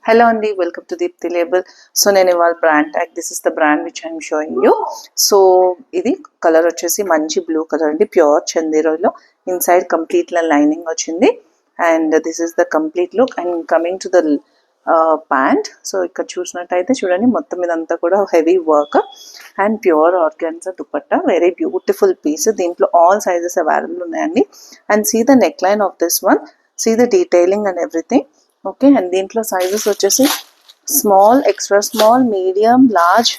Hello Andy, welcome to Deepthi Label. So నేను ఇవాళ brand tag, this is the brand which I'm showing you. So ఇది colour వచ్చేసి మంచి blue colour అండి, pure చందేరోలో. Inside complete lining వచ్చింది and this is the complete look. And coming to the pant, so ఇక్కడ చూసినట్టయితే చూడండి మొత్తం ఇదంతా కూడా heavy work and pure organza dupatta, very beautiful piece. దీంట్లో ఆల్ సైజెస్ అవైలబుల్ ఉన్నాయండి. And see the neckline of this one, see the detailing and everything. Okay, and దీంట్లో sizes వచ్చేసి small, extra small, medium, large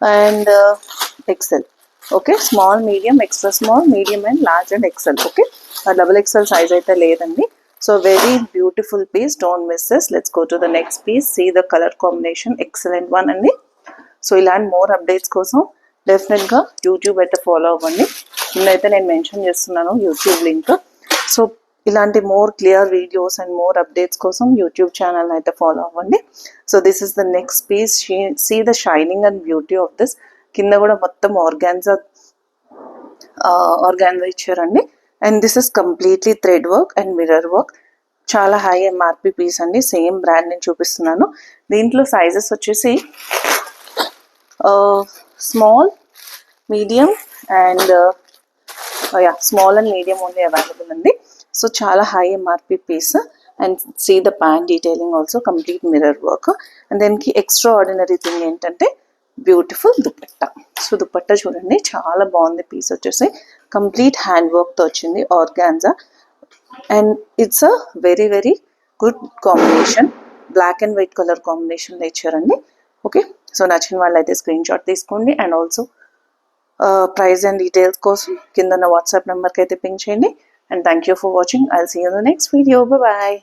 and XL. Okay, small, medium, extra small, medium and large and XL. Okay, double XL size అయితే లేదండి. So very beautiful piece, don't miss this. Let's go to the next piece. See the colour combination, excellent one అండి. సో ఇలాంటి more updates కోసం డెఫినెట్గా YouTube అయితే follow అవ్వండి. ముందైతే నేను మెన్షన్ చేస్తున్నాను యూట్యూబ్ లింక్. సో ఇలాంటి more clear videos and more updates కోసం యూట్యూబ్ ఛానల్ అయితే ఫాలో అవ్వండి. So this is the next piece. See the shining and beauty of this. కింద కూడా మొత్తం ఆర్గాన్జా ఇచ్చారండి. And this is completely thread work and mirror work. చాలా high MRP piece అండి, same brand నేను చూపిస్తున్నాను. దీంట్లో సైజెస్ వచ్చేసి small, medium and small and medium only available అండి. సో చాలా high MRP piece. And see the pant detailing also, complete mirror work. And దానికి extraordinary thing ఏంటంటే beautiful dupatta. So dupatta చూడండి చాలా బాగుంది. పీస్ వచ్చేసి కంప్లీట్ హ్యాండ్ వర్క్తో వచ్చింది, organza. And it's a very very good combination. Black and white colour కాంబినేషన్లో ఇచ్చారండి. ఓకే, సో నచ్చిన వాళ్ళైతే స్క్రీన్ షాట్ తీసుకోండి. And also price and details కోసం కింద ఉన్న వాట్సాప్ నెంబర్కి అయితే పింక్ చేయండి. And thank you for watching. I'll see you in the next video. Bye bye.